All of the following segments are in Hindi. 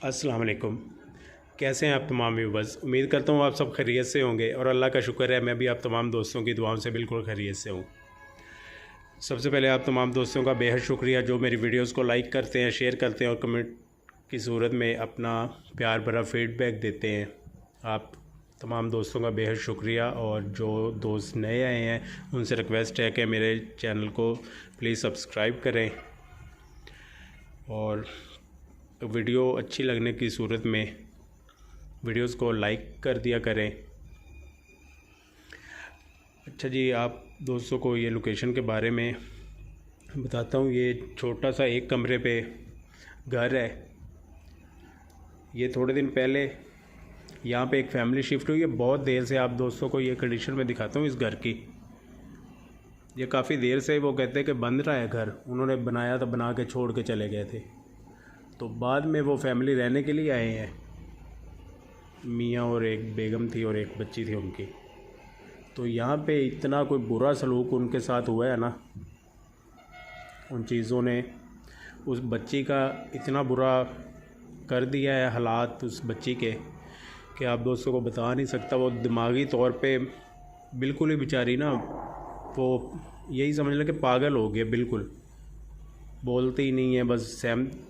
अस्सलाम वालेकुम। कैसे हैं आप तमाम व्यूवर्स। उम्मीद करता हूँ आप सब खैरियत से होंगे और अल्लाह का शुक्र है मैं भी आप तमाम दोस्तों की दुआओं से बिल्कुल खैरियत से हूँ। सबसे पहले आप तमाम दोस्तों का बेहद शुक्रिया जो मेरी वीडियोस को लाइक करते हैं, शेयर करते हैं और कमेंट की सूरत में अपना प्यार भरा फीडबैक देते हैं। आप तमाम दोस्तों का बेहद शुक्रिया। और जो दोस्त नए आए हैं उनसे रिक्वेस्ट है कि मेरे चैनल को प्लीज़ सब्सक्राइब करें और वीडियो अच्छी लगने की सूरत में वीडियोस को लाइक कर दिया करें। अच्छा जी, आप दोस्तों को ये लोकेशन के बारे में बताता हूँ। ये छोटा सा एक कमरे पे घर है। ये थोड़े दिन पहले यहाँ पे एक फैमिली शिफ्ट हुई है। बहुत देर से आप दोस्तों को ये कंडीशन में दिखाता हूँ इस घर की। ये काफ़ी देर से वो कहते हैं कि बंद रहा है घर। उन्होंने बनाया था, बना के छोड़ के चले गए थे, तो बाद में वो फैमिली रहने के लिए आए हैं। मियाँ और एक बेगम थी और एक बच्ची थी उनकी। तो यहाँ पे इतना कोई बुरा सलूक उनके साथ हुआ है ना, उन चीज़ों ने उस बच्ची का इतना बुरा कर दिया है हालात उस बच्ची के कि आप दोस्तों को बता नहीं सकता। वो दिमागी तौर पे बिल्कुल ही बेचारी ना, वो यही समझ लें कि पागल हो गया। बिल्कुल बोलती ही नहीं है, बस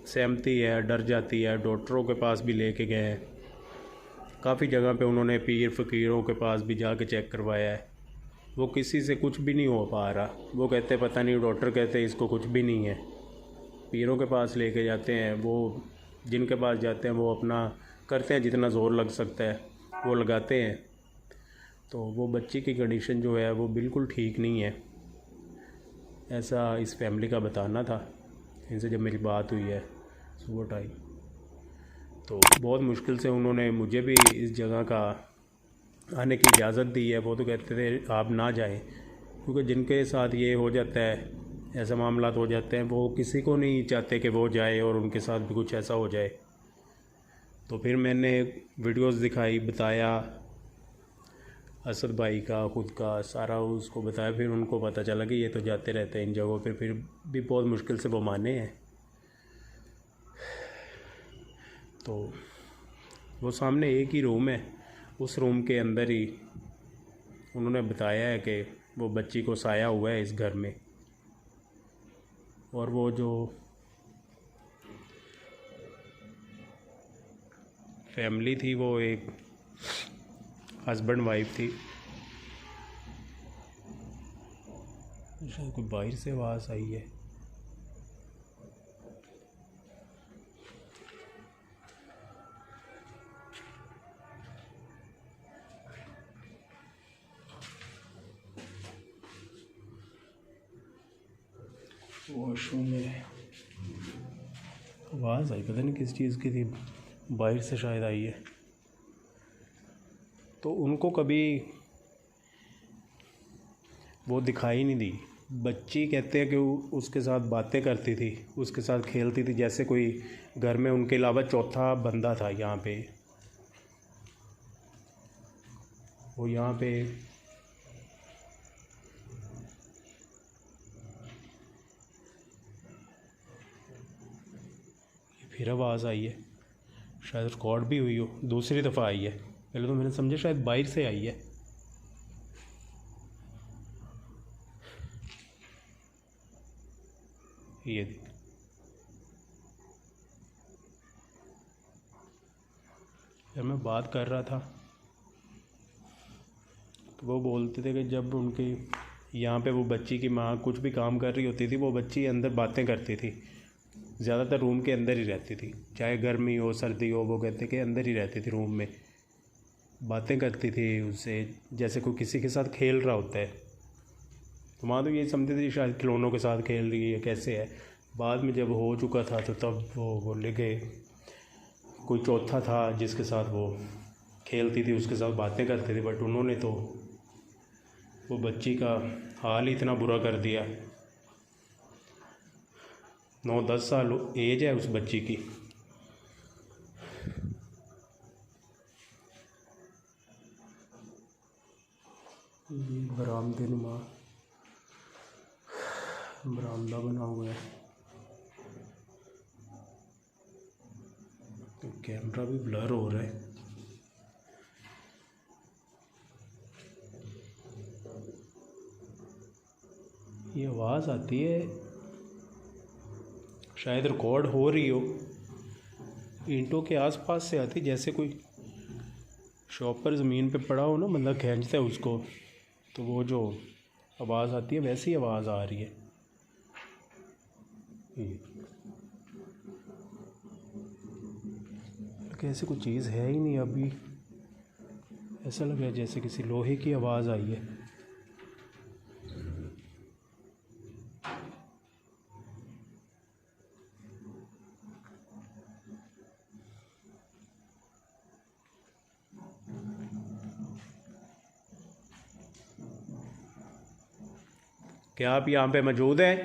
सहमती है, डर जाती है। डॉक्टरों के पास भी लेके गए हैं, काफ़ी जगह पे उन्होंने पीर फ़कीरों के पास भी जाके चेक करवाया है। वो किसी से कुछ भी नहीं हो पा रहा। वो कहते पता नहीं, डॉक्टर कहते इसको कुछ भी नहीं है। पीरों के पास लेके जाते हैं, वो जिनके पास जाते हैं वो अपना करते हैं, जितना ज़ोर लग सकता है वो लगाते हैं। तो वो बच्ची की कंडीशन जो है वो बिल्कुल ठीक नहीं है, ऐसा इस फैमिली का बताना था। इनसे जब मेरी बात हुई है सुबह टाइम, तो बहुत मुश्किल से उन्होंने मुझे भी इस जगह का आने की इजाज़त दी है। वो तो कहते थे आप ना जाएं, क्योंकि जिनके साथ ये हो जाता है, ऐसा मामला हो जाते हैं, वो किसी को नहीं चाहते कि वो जाए और उनके साथ भी कुछ ऐसा हो जाए। तो फिर मैंने वीडियोस दिखाई, बताया असद भाई का, ख़ुद का सारा उसको बताया। फिर उनको पता चला कि ये तो जाते रहते हैं इन जगहों पे। फिर भी बहुत मुश्किल से वो माने हैं। तो वो सामने एक ही रूम है, उस रूम के अंदर ही उन्होंने बताया है कि वो बच्ची को साया हुआ है इस घर में। और वो जो फैमिली थी वो एक हस्बैंड वाइफ थी। शायद कोई बाहर से आवाज़ आई है। वॉशरूम में आवाज़ आई, पता नहीं किस चीज़ की थी, बाहर से शायद आई है। तो उनको कभी वो दिखाई नहीं दी। बच्ची कहते हैं कि उसके साथ बातें करती थी, उसके साथ खेलती थी, जैसे कोई घर में उनके अलावा चौथा बंदा था यहाँ पे। वो यहाँ पे फिर आवाज़ आई है, शायद रिकॉर्ड भी हुई हो, दूसरी दफ़ा आई है। पहले तो मैंने समझा शायद बाहर से आई है। ये देख, जब मैं बात कर रहा था तो वो बोलते थे कि जब उनकी यहाँ पे वो बच्ची की माँ कुछ भी काम कर रही होती थी, वो बच्ची अंदर बातें करती थी। ज़्यादातर रूम के अंदर ही रहती थी, चाहे गर्मी हो सर्दी हो, वो कहते कि अंदर ही रहती थी रूम में। बातें करती थी उससे, जैसे कोई किसी के साथ खेल रहा होता है। तो माँ तो ये समझती थी शायद खिलौनों के साथ खेल रही है, कैसे है। बाद में जब हो चुका था तो तब वो बोले कि कोई चौथा था जिसके साथ वो खेलती थी, उसके साथ बातें करते थे, बट उन्होंने तो वो बच्ची का हाल ही इतना बुरा कर दिया। 9-10 साल एज है उस बच्ची की। ये बरामदा बना हुआ है, तो कैमरा भी ब्लर हो रहा है। ये आवाज़ आती है, शायद रिकॉर्ड हो रही हो, ईंटों के आसपास से आती, जैसे कोई शॉपर ज़मीन पे पड़ा हो ना, बंदा खींचता है उसको, तो वो जो आवाज़ आती है वैसी आवाज़ आ रही है। ऐसी कोई चीज़ है ही नहीं अभी, ऐसा लग रहा है जैसे किसी लोहे की आवाज़ आई है। क्या आप यहाँ पे मौजूद हैं?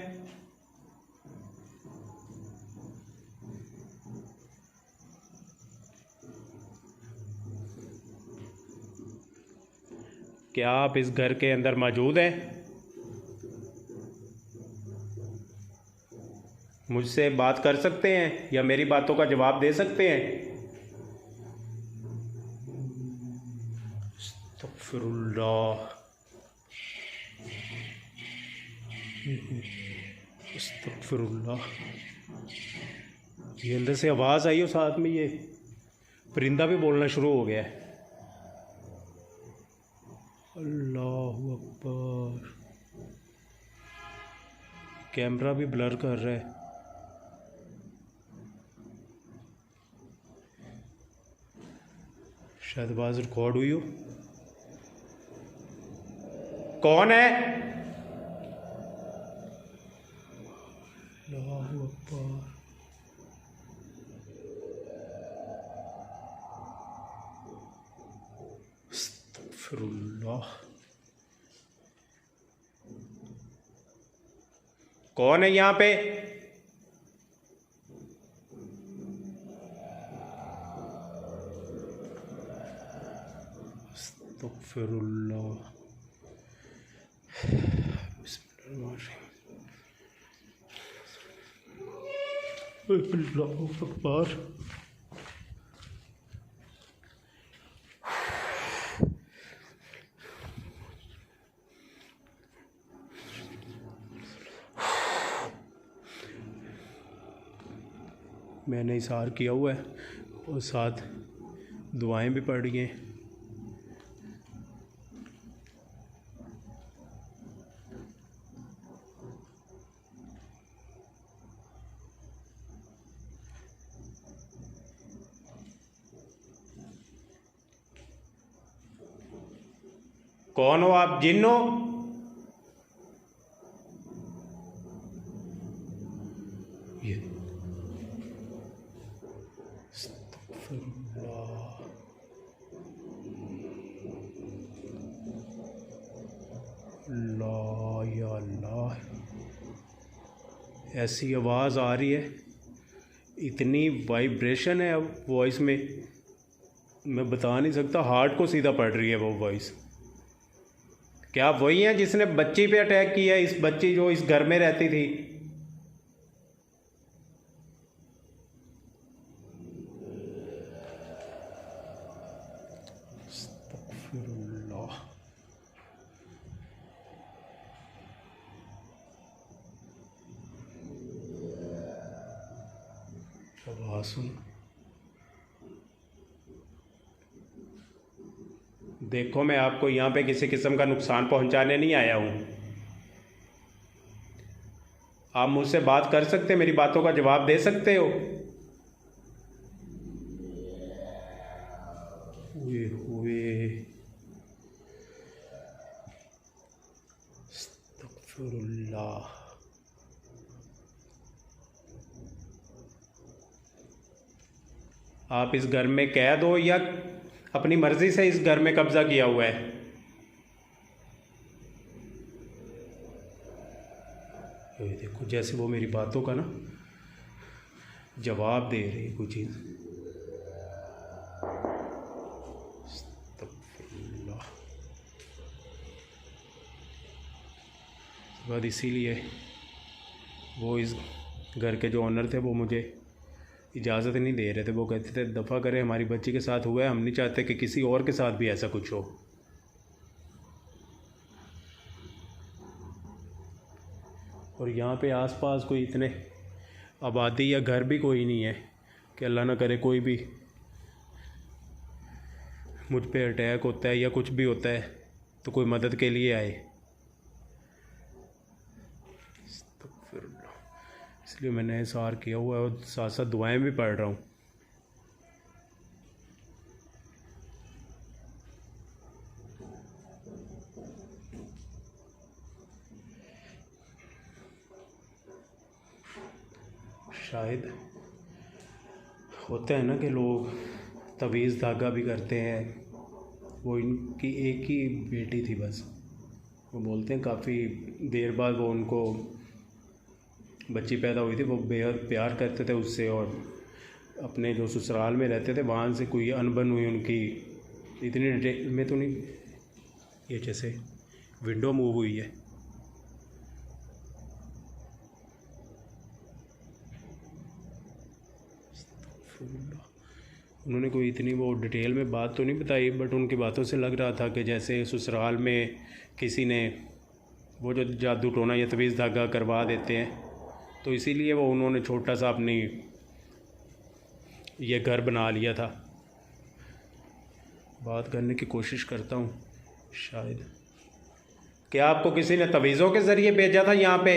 क्या आप इस घर के अंदर मौजूद हैं? मुझसे बात कर सकते हैं या मेरी बातों का जवाब दे सकते हैं? अस्तगफिरुल्लाह, अस्तगफिरुल्लाह। ये अंदर से आवाज़ आई और साथ में ये परिंदा भी बोलना शुरू हो गया है। अल्लाहु अकबर। कैमरा भी ब्लर कर रहा है। शायद आवाज़ रिकॉर्ड हुई हो। कौन है? अल्लाहु अकबर। अस्तगफिरुल्लाह। कौन है यहाँ पे? अस्तगफिरुल्लाह। अल्लाहु अकबर। मैंने इशार किया हुआ है और साथ दुआएं भी पढ़ी हैं। कौन हो आप? जिन हो? ये अस्तगफिरुल्लाह। अल्लाह या अल्लाह, ऐसी आवाज़ आ रही है, इतनी वाइब्रेशन है वॉइस में, मैं बता नहीं सकता। हार्ट को सीधा पड़ रही है वो वॉइस। क्या आप वही हैं जिसने बच्ची पे अटैक किया? इस बच्ची जो इस घर में रहती थी? अस्तगफिरुल्लाह। आवाज़ सुन। देखो, मैं आपको यहाँ पे किसी किस्म का नुकसान पहुँचाने नहीं आया हूँ। आप मुझसे बात कर सकते, मेरी बातों का जवाब दे सकते हो? हुए अस्तगफिरुल्लाह। आप इस घर में कैद हो या अपनी मर्ज़ी से इस घर में कब्ज़ा किया हुआ है? ये देखो जैसे वो मेरी बातों का ना जवाब दे रही कोई चीज़। अस्तगफिरुल्लाह। उसके बाद इसीलिए वो इस घर के जो ओनर थे वो मुझे इजाज़त नहीं दे रहे थे। वो कहते थे दफ़ा करें, हमारी बच्ची के साथ हुआ है, हम नहीं चाहते कि किसी और के साथ भी ऐसा कुछ हो। और यहाँ पे आसपास कोई इतने आबादी या घर भी कोई नहीं है कि अल्लाह ना करे कोई भी मुझ पे अटैक होता है या कुछ भी होता है तो कोई मदद के लिए आए। इसलिए मैंने इसार किया हुआ है और साथ साथ दुआएं भी पढ़ रहा हूँ। शायद होता है ना कि लोग तवीज़ धागा भी करते हैं। वो इनकी एक ही बेटी थी बस। वो बोलते हैं काफ़ी देर बाद वो उनको बच्ची पैदा हुई थी। वो बेहद प्यार करते थे उससे और अपने जो ससुराल में रहते थे वहाँ से कोई अनबन हुई उनकी। इतनी डिटेल में तो नहीं, ये जैसे विंडो मूव हुई है। उन्होंने कोई इतनी वो डिटेल में बात तो नहीं बताई, बट उनकी बातों से लग रहा था कि जैसे ससुराल में किसी ने वो जो जादू टोना या तवीज़ धागा करवा देते हैं, तो इसीलिए वो उन्होंने छोटा सा अपनी ये घर बना लिया था। बात करने की कोशिश करता हूँ। शायद क्या आपको किसी ने तवीज़ों के ज़रिए भेजा था यहाँ पे?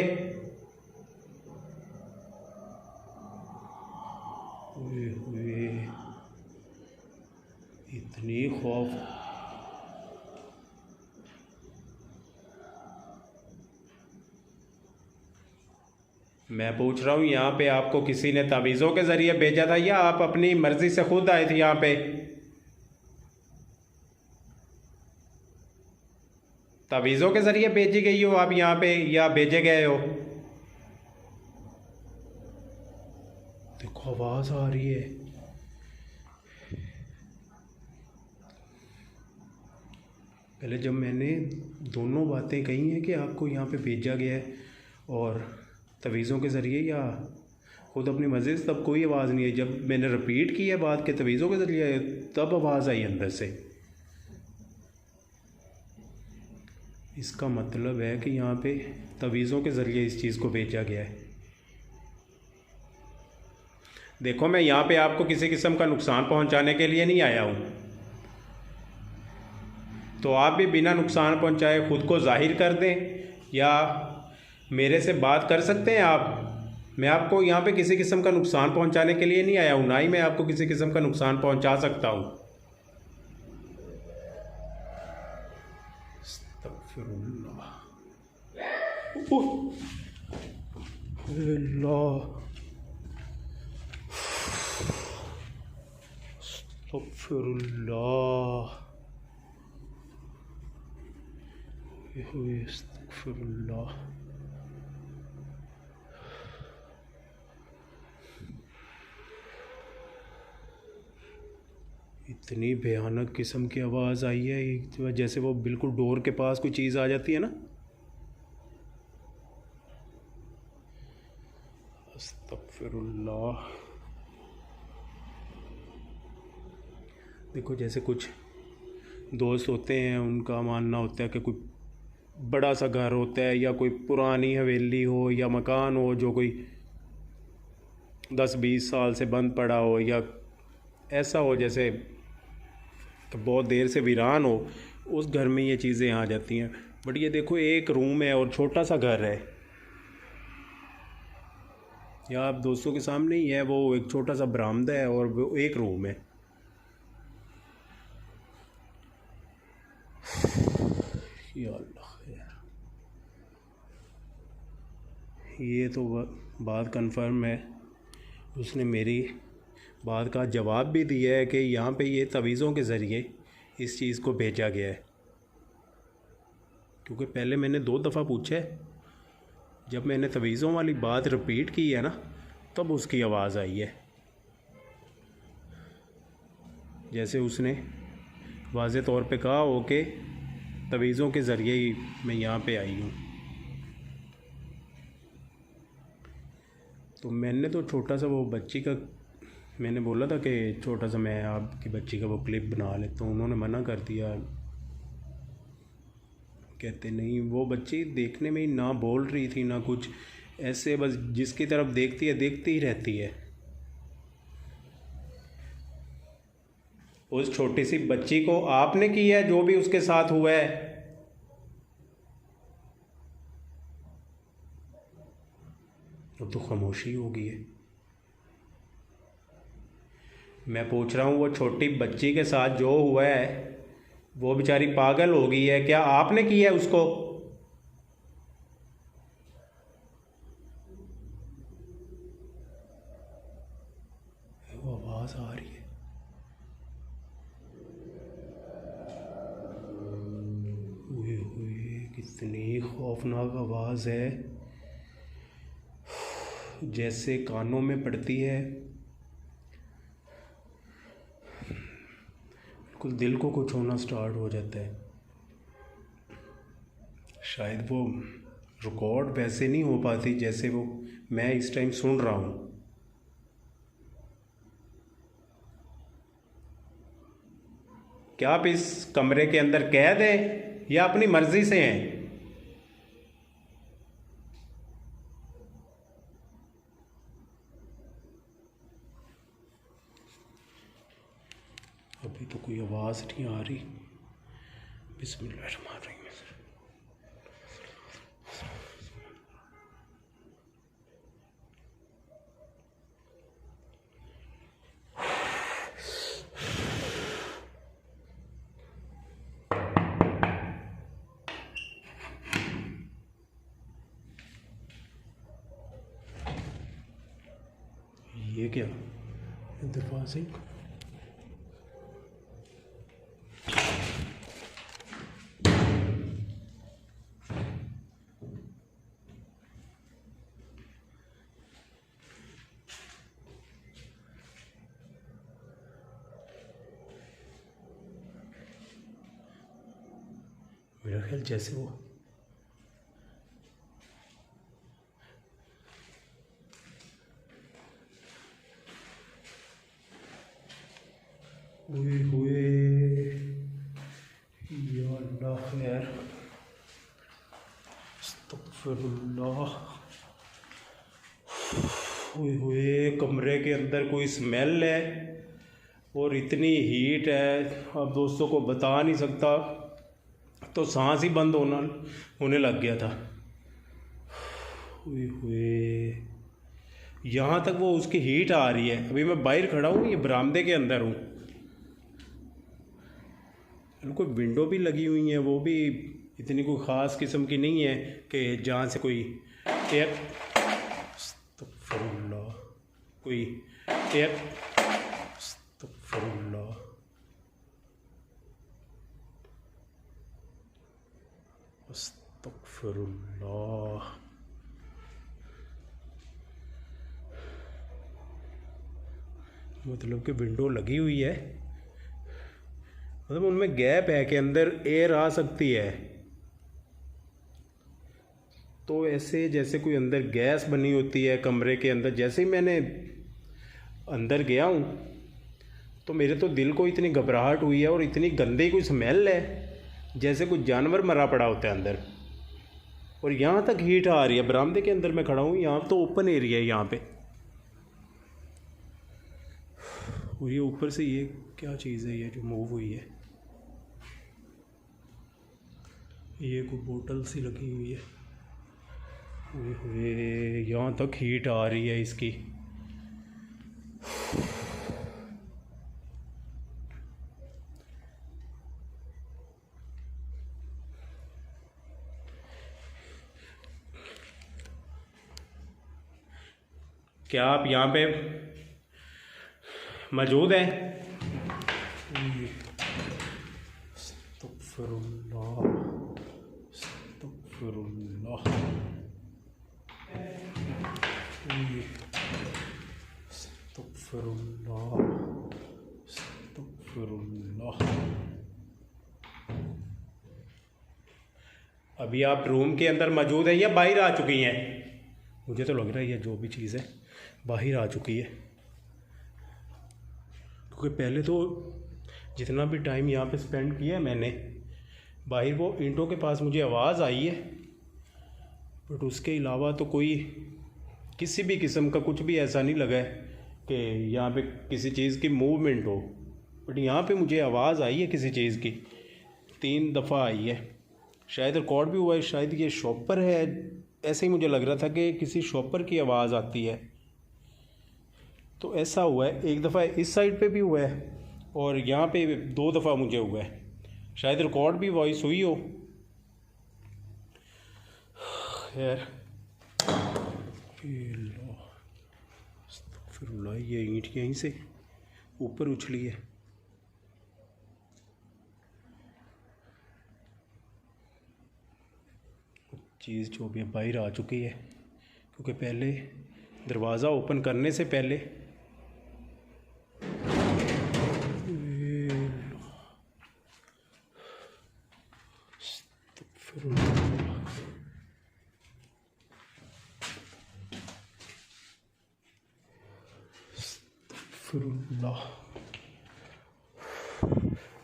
इतनी खौफ। मैं पूछ रहा हूँ यहाँ पे आपको किसी ने तावीज़ों के ज़रिए भेजा था या आप अपनी मर्ज़ी से खुद आए थे यहाँ पे? तावीज़ों के ज़रिए भेजी गई हो आप यहाँ पे या भेजे गए हो? देखो आवाज़ आ रही है। पहले जब मैंने दोनों बातें कही हैं कि आपको यहाँ पे भेजा गया है और तवीज़ों के ज़रिए या खुद अपनी मर्ज़ी से, तब कोई आवाज़ नहीं आई। जब मैंने रिपीट की है बात के तवीज़ों के ज़रिए तब आवाज़ आई अंदर से। इसका मतलब है कि यहाँ पे तवीज़ों के ज़रिए इस चीज़ को भेजा गया है। देखो मैं यहाँ पे आपको किसी किस्म का नुकसान पहुँचाने के लिए नहीं आया हूँ, तो आप भी बिना नुकसान पहुँचाए ख़ुद को ज़ाहिर कर दें या मेरे से बात कर सकते हैं आप। मैं आपको यहाँ पे किसी किस्म का नुकसान पहुँचाने के लिए नहीं आया हूँ, ना ही मैं आपको किसी किस्म का नुकसान पहुँचा सकता हूँ। अस्तगफिरुल्लाह। अस्तगफिरुल्लाह। अस्तगफिरुल्लाह। इतनी भयानक किस्म की आवाज़ आई है जैसे वो बिल्कुल डोर के पास कोई चीज़ आ जाती है ना। अस्तगफिरुल्लाह। देखो जैसे कुछ दोस्त होते हैं, उनका मानना होता है कि कोई बड़ा सा घर होता है या कोई पुरानी हवेली हो या मकान हो जो कोई 10-20 साल से बंद पड़ा हो या ऐसा हो जैसे तो बहुत देर से वीरान हो, उस घर में ये चीज़ें आ जाती हैं। बट ये देखो एक रूम है और छोटा सा घर है, या आप दोस्तों के सामने ही है, वो एक छोटा सा बरामदा है और वो एक रूम है। या अल्लाह, ये तो बात कंफर्म है, उसने मेरी बात का जवाब भी दिया है कि यहाँ पे ये तवीज़ों के ज़रिए इस चीज़ को भेजा गया है। क्योंकि पहले मैंने 2 दफ़ा पूछा है, जब मैंने तवीज़ों वाली बात रिपीट की है ना, तब उसकी आवाज़ आई है। जैसे उसने वाज़े तौर पे कहा हो कि तवीज़ों के ज़रिए ही मैं यहाँ पे आई हूँ। तो मैंने तो छोटा सा वो बच्ची का, मैंने बोला था कि छोटा सा मैं आपकी बच्ची का वो क्लिप बना लेता हूँ, उन्होंने मना कर दिया। कहते नहीं, वो बच्ची देखने में ही ना बोल रही थी ना कुछ, ऐसे बस जिसकी तरफ देखती है देखती ही रहती है। उस छोटी सी बच्ची को आपने किया है जो भी उसके साथ हुआ है। अब तो खामोशी हो गई है। मैं पूछ रहा हूँ, वो छोटी बच्ची के साथ जो हुआ है, वो बेचारी पागल हो गई है, क्या आपने किया है उसको? वो आवाज़ आ रही है। ओए होए, कितनी खौफनाक आवाज़ है, जैसे कानों में पड़ती है, बिल्कुल दिल को कुछ होना स्टार्ट हो जाता है। शायद वो रिकॉर्ड वैसे नहीं हो पाती जैसे वो मैं इस टाइम सुन रहा हूँ। क्या आप इस कमरे के अंदर कैद हैं या अपनी मर्जी से हैं? अभी तो कोई आवाज़ नहीं आ रही। बिस्मिल्लाहिर्रहमानिर्रहीम। ये क्या दरवाजे, मेरा ख्याल जैसे वो हुए हुए, या अल्लाह खैर, अस्तगफिरुल्लाह। हुए हुए, कमरे के अंदर कोई स्मेल है और इतनी हीट है, अब दोस्तों को बता नहीं सकता, तो सांस ही बंद होने लग गया था। हुए हुए, यहाँ तक वो उसकी हीट आ रही है। अभी मैं बाहर खड़ा हूँ, ये बरामदे के अंदर हूँ, कोई विंडो भी लगी हुई है, वो भी इतनी कोई ख़ास किस्म की नहीं है कि जहाँ से कोई एयर, अस्तगफिरुल्लाह, कोई एयर, अस्तगफिरुल्लाह, अस्तगफिरुल्लाह। मतलब कि विंडो लगी हुई है, मतलब उनमें गैप है कि अंदर एयर आ सकती है। तो ऐसे जैसे कोई अंदर गैस बनी होती है कमरे के अंदर। जैसे ही मैंने अंदर गया हूँ तो मेरे तो दिल को इतनी घबराहट हुई है और इतनी गंदी कोई स्मेल है, जैसे कोई जानवर मरा पड़ा होता है अंदर। और यहाँ तक हीट आ रही है। बरामदे के अंदर मैं खड़ा हूँ, यहाँ तो ओपन एरिया है यहाँ पे, और ये ऊपर से ये क्या चीज़ है ये जो मूव हुई है? ये कोई बोतल सी लगी हुई है। हुए हुए, यहाँ तक हीट आ रही है इसकी। क्या आप यहाँ पे मौजूद है। अभी आप रूम के अंदर मौजूद हैं या बाहर आ चुकी हैं? मुझे तो लग रहा है ये जो भी चीज़ है बाहर आ चुकी है, क्योंकि पहले तो जितना भी टाइम यहाँ पे स्पेंड किया है मैंने बाहर, वो ईंटों के पास मुझे आवाज़ आई है, बट उसके अलावा तो कोई किसी भी किस्म का कुछ भी ऐसा नहीं लगा है कि यहाँ पे किसी चीज़ की मूवमेंट हो। बट यहाँ पे मुझे आवाज़ आई है किसी चीज़ की, 3 दफ़ा आई है, शायद रिकॉर्ड भी हुआ है, शायद ये शॉपर है, ऐसे ही मुझे लग रहा था कि किसी शॉपर की आवाज़ आती है। तो ऐसा हुआ है, एक दफ़ा इस साइड पे भी हुआ है और यहाँ पे 2 दफ़ा मुझे हुआ है, शायद रिकॉर्ड भी वॉइस हुई हो। खैर फिर ये ईंट यहीं से ऊपर उछली है। चीज़ जो भी बाहर आ चुकी है, क्योंकि पहले दरवाज़ा ओपन करने से पहले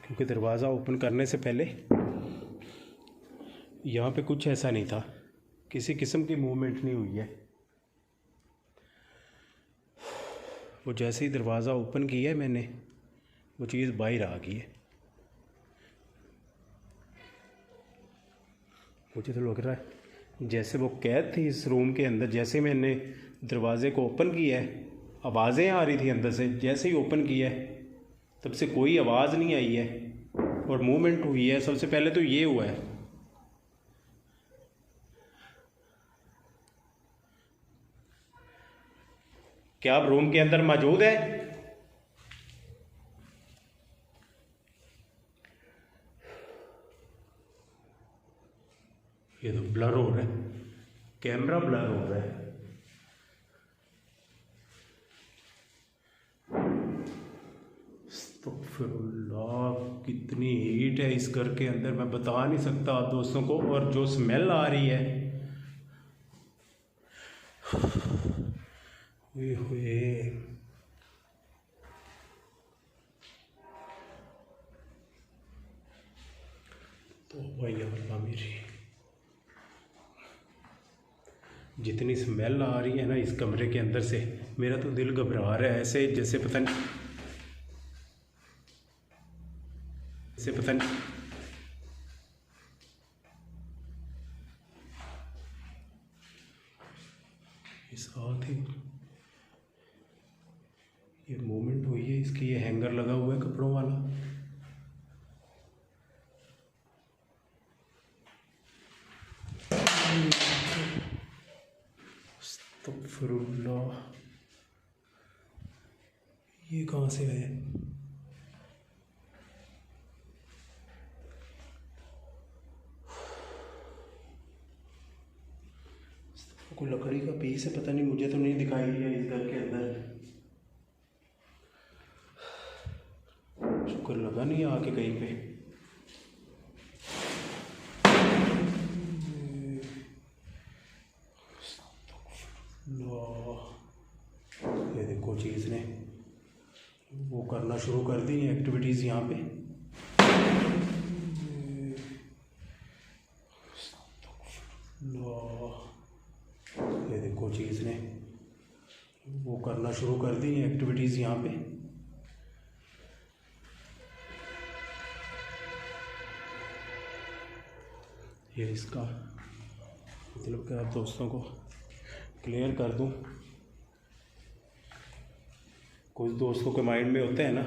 क्योंकि दरवाज़ा ओपन करने से पहले यहाँ पे कुछ ऐसा नहीं था, किसी किस्म की मूवमेंट नहीं हुई है। वो जैसे ही दरवाज़ा ओपन किया है मैंने, वो चीज़ बाहर आ गई है। मुझे तो लग रहा है जैसे वो कैद थी इस रूम के अंदर, जैसे मैंने दरवाज़े को ओपन किया है आवाज़ें आ रही थी अंदर से, जैसे ही ओपन किया है तब से कोई आवाज़ नहीं आई है और मूवमेंट हुई है। सबसे पहले तो ये हुआ है। क्या आप रूम के अंदर मौजूद है? ये तो ब्लर हो रहा है, कैमरा ब्लर हो रहा है। अस्तगफिरुल्लाह, कितनी हीट है इस घर के अंदर, मैं बता नहीं सकता आप दोस्तों को। और जो स्मेल आ रही है, हुए तो भाई अल्लाह मेरी, जितनी स्मेल आ रही है ना इस कमरे के अंदर से, मेरा तो दिल घबरा रहा है, ऐसे जैसे पता नहीं इस हाथ ही ये मूवमेंट हुई है इसकी। ये हैंगर लगा हुआ है कपड़ों वाला, अस्तगफिरुल्लाह, ये कहाँ से आया? कोई लकड़ी का पीस है, पता नहीं, मुझे तो नहीं दिखाई दिया इस घर के अंदर। शुक्र लगा नहीं आके कहीं पे। ये देखो चीज़ ने वो करना शुरू कर दी एक्टिविटीज़ यहाँ पे। ये देखो चीज़ ने वो करना शुरू कर दी एक्टिविटीज़ यहाँ पे। ये इसका मतलब कि आप दोस्तों को क्लियर कर दूं, कुछ दोस्तों के माइंड में होते हैं ना